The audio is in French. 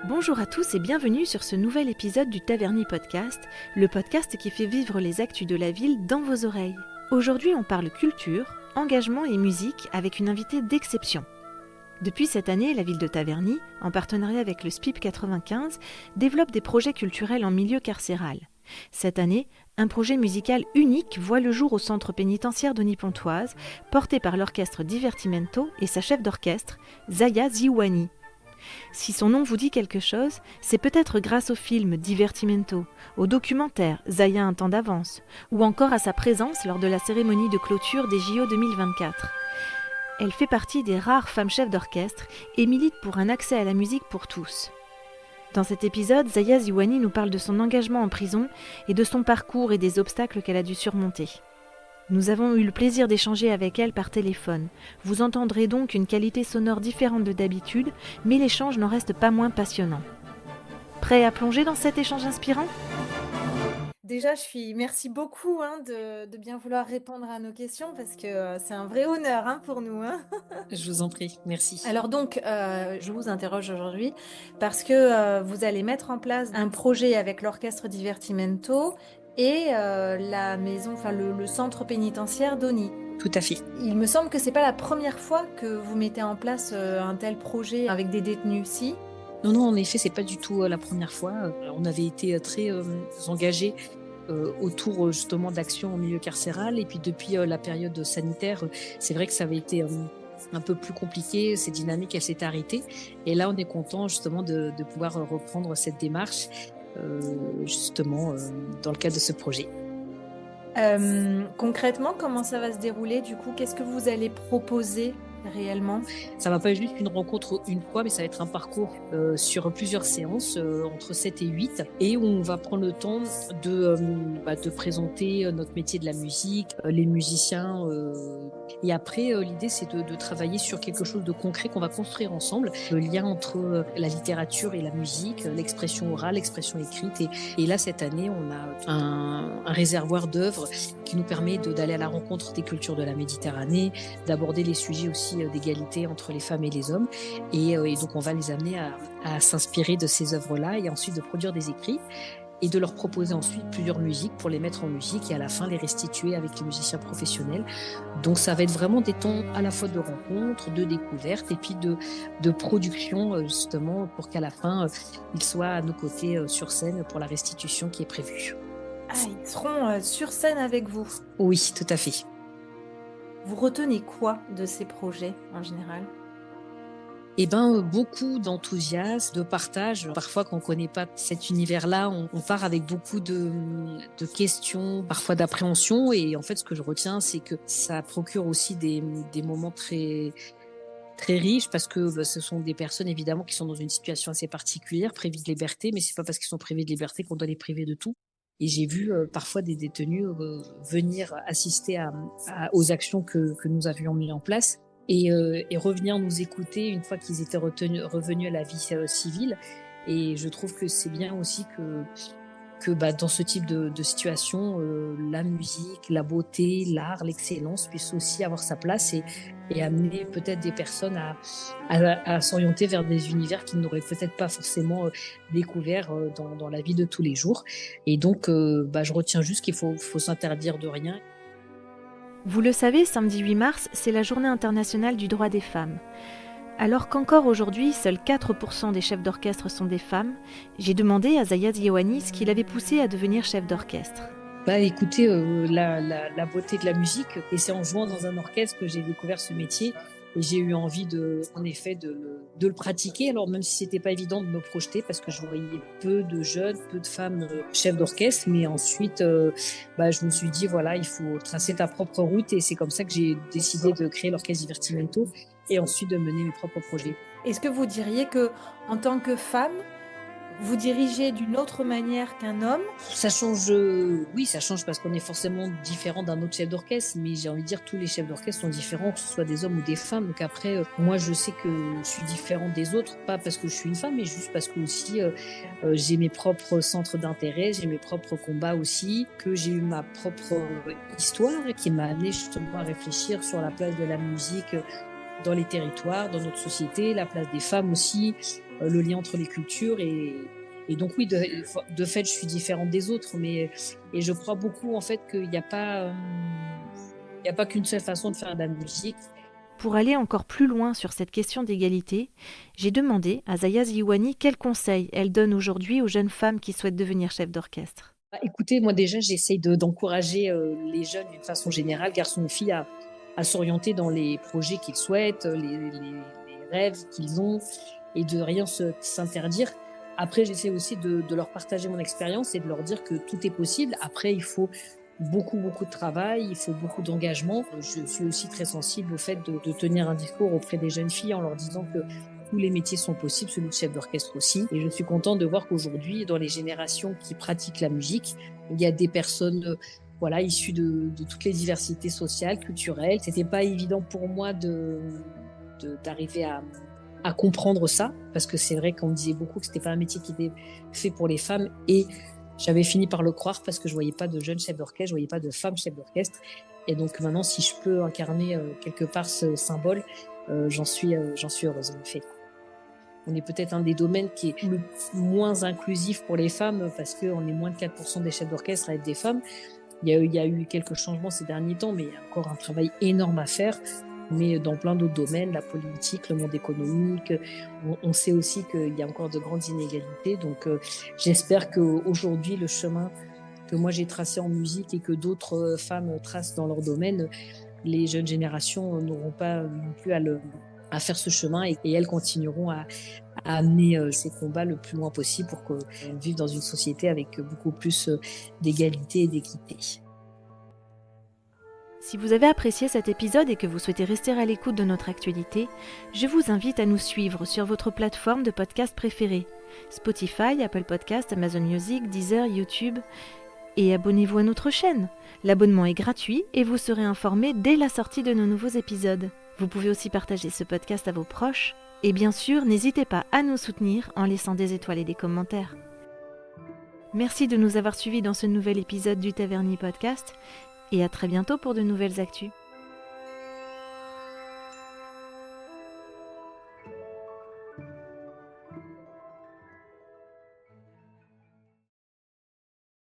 Bonjour à tous et bienvenue sur ce nouvel épisode du Taverny Podcast, le podcast qui fait vivre les actus de la ville dans vos oreilles. Aujourd'hui, on parle culture, engagement et musique avec une invitée d'exception. Depuis cette année, la ville de Taverny, en partenariat avec le SPIP 95, développe des projets culturels en milieu carcéral. Cette année, un projet musical unique voit le jour au centre pénitentiaire d'Ony-Pontoise, porté par l'orchestre Divertimento et sa chef d'orchestre, Zaya Ziouani. Si son nom vous dit quelque chose, c'est peut-être grâce au film Divertimento, au documentaire Zaya un temps d'avance, ou encore à sa présence lors de la cérémonie de clôture des JO 2024. Elle fait partie des rares femmes chefs d'orchestre et milite pour un accès à la musique pour tous. Dans cet épisode, Zaya Ziouani nous parle de son engagement en prison et de son parcours et des obstacles qu'elle a dû surmonter. Nous avons eu le plaisir d'échanger avec elle par téléphone. Vous entendrez donc une qualité sonore différente de d'habitude, mais l'échange n'en reste pas moins passionnant. Prêt à plonger dans cet échange inspirant ? Déjà, merci beaucoup de bien vouloir répondre à nos questions parce que c'est un vrai honneur pour nous. Je vous en prie, merci. Alors donc, je vous interroge aujourd'hui parce que vous allez mettre en place un projet avec l'orchestre Divertimento et la maison, le centre pénitentiaire d'Ony. Tout à fait. Il me semble que c'est pas la première fois que vous mettez en place un tel projet avec des détenus, si ? Non, en effet, c'est pas du tout la première fois. On avait été très engagés autour justement d'actions en milieu carcéral. Et puis depuis la période sanitaire, c'est vrai que ça avait été un peu plus compliqué. Cette dynamique, elle s'est arrêtée. Et là, on est content justement de pouvoir reprendre cette démarche justement dans le cadre de ce projet. Concrètement, comment ça va se dérouler du coup ? Qu'est-ce que vous allez proposer réellement ? Ça va pas être juste une rencontre une fois, mais ça va être un parcours sur plusieurs séances, entre 7 et 8, et où on va prendre le temps de présenter notre métier de la musique, les musiciens. Et après, l'idée, c'est de travailler sur quelque chose de concret qu'on va construire ensemble. Le lien entre la littérature et la musique, l'expression orale, l'expression écrite. Et là, cette année, on a un réservoir d'œuvres qui nous permet d'aller à la rencontre des cultures de la Méditerranée, d'aborder les sujets aussi d'égalité entre les femmes et les hommes. Et donc, on va les amener à s'inspirer de ces œuvres-là et ensuite de produire des écrits et de leur proposer ensuite plusieurs musiques pour les mettre en musique et à la fin les restituer avec les musiciens professionnels. Donc, ça va être vraiment des temps à la fois de rencontres, de découvertes et puis de production justement pour qu'à la fin, ils soient à nos côtés sur scène pour la restitution qui est prévue. Ah, ils seront sur scène avec vous ? Oui, tout à fait. Vous retenez quoi de ces projets en général ? Beaucoup d'enthousiasme, de partage. Parfois, quand on ne connaît pas cet univers-là, on part avec beaucoup de questions, parfois d'appréhension. Et en fait, ce que je retiens, c'est que ça procure aussi des moments très, très riches parce que ce sont des personnes, évidemment, qui sont dans une situation assez particulière, privées de liberté. Mais c'est pas parce qu'ils sont privés de liberté qu'on doit les priver de tout. Et j'ai vu parfois des détenus venir assister aux actions que nous avions mis en place et revenir nous écouter une fois qu'ils étaient revenus à la vie civile. Et je trouve que c'est bien aussi que dans ce type de situation, la musique, la beauté, l'art, l'excellence puissent aussi avoir sa place et amener peut-être des personnes à s'orienter vers des univers qu'ils n'auraient peut-être pas forcément découverts dans la vie de tous les jours. Et donc, je retiens juste qu'il faut s'interdire de rien. Vous le savez, samedi 8 mars, c'est la Journée internationale du droit des femmes. Alors qu'encore aujourd'hui, seuls 4% des chefs d'orchestre sont des femmes, j'ai demandé à Zaya Ziouani ce qui l'avait poussée à devenir chef d'orchestre. Écoutez, la beauté de la musique, et c'est en jouant dans un orchestre que j'ai découvert ce métier. Et j'ai eu envie en effet de le pratiquer. Alors même si c'était pas évident de me projeter parce que je voyais peu de jeunes, peu de femmes chefs d'orchestre, mais ensuite je me suis dit voilà, il faut tracer ta propre route et c'est comme ça que j'ai décidé de créer l'orchestre Divertimento et ensuite de mener mes propres projets. Est-ce que vous diriez que en tant que femme, vous dirigez d'une autre manière qu'un homme ? Ça change, oui, ça change parce qu'on est forcément différent d'un autre chef d'orchestre, mais j'ai envie de dire tous les chefs d'orchestre sont différents, que ce soit des hommes ou des femmes. Donc après, moi je sais que je suis différente des autres, pas parce que je suis une femme, mais juste parce que aussi j'ai mes propres centres d'intérêt, j'ai mes propres combats aussi, que j'ai eu ma propre histoire qui m'a amené justement à réfléchir sur la place de la musique dans les territoires, dans notre société, la place des femmes aussi, le lien entre les cultures et donc oui, de fait, je suis différente des autres, mais et je crois beaucoup en fait qu'il n'y a pas, il n'y a pas qu'une seule façon de faire de la musique. Pour aller encore plus loin sur cette question d'égalité, j'ai demandé à Zaya Ziouani quels conseils elle donne aujourd'hui aux jeunes femmes qui souhaitent devenir chef d'orchestre. Écoutez, moi déjà, j'essaye d'encourager les jeunes d'une façon générale, garçons ou filles, à s'orienter dans les projets qu'ils souhaitent, les rêves qu'ils ont, et de rien s'interdire. Après, j'essaie aussi de leur partager mon expérience et de leur dire que tout est possible. Après, il faut beaucoup, beaucoup de travail, il faut beaucoup d'engagement. Je suis aussi très sensible au fait de tenir un discours auprès des jeunes filles en leur disant que tous les métiers sont possibles, celui de chef d'orchestre aussi. Et je suis contente de voir qu'aujourd'hui, dans les générations qui pratiquent la musique, il y a des personnes issues de toutes les diversités sociales, culturelles. C'était pas évident pour moi d'arriver à comprendre ça, parce que c'est vrai qu'on me disait beaucoup que c'était pas un métier qui était fait pour les femmes, et j'avais fini par le croire parce que je voyais pas de jeunes chefs d'orchestre, je voyais pas de femmes chefs d'orchestre. Et donc maintenant, si je peux incarner quelque part ce symbole, j'en suis heureuse en effet. On est peut-être un des domaines qui est le moins inclusif pour les femmes parce qu'on est moins de 4% des chefs d'orchestre à être des femmes. Il y a eu quelques changements ces derniers temps, mais il y a encore un travail énorme à faire. Mais dans plein d'autres domaines, la politique, le monde économique, on sait aussi qu'il y a encore de grandes inégalités. Donc j'espère qu'aujourd'hui, le chemin que moi j'ai tracé en musique et que d'autres femmes tracent dans leur domaine, les jeunes générations n'auront pas non plus à faire ce chemin, et elles continueront à amener ces combats le plus loin possible pour qu'on vive dans une société avec beaucoup plus d'égalité et d'équité. Si vous avez apprécié cet épisode et que vous souhaitez rester à l'écoute de notre actualité, je vous invite à nous suivre sur votre plateforme de podcast préférée, Spotify, Apple Podcasts, Amazon Music, Deezer, YouTube, et abonnez-vous à notre chaîne. L'abonnement est gratuit et vous serez informé dès la sortie de nos nouveaux épisodes. Vous pouvez aussi partager ce podcast à vos proches, et bien sûr, n'hésitez pas à nous soutenir en laissant des étoiles et des commentaires. Merci de nous avoir suivis dans ce nouvel épisode du Taverny Podcast, et à très bientôt pour de nouvelles actus.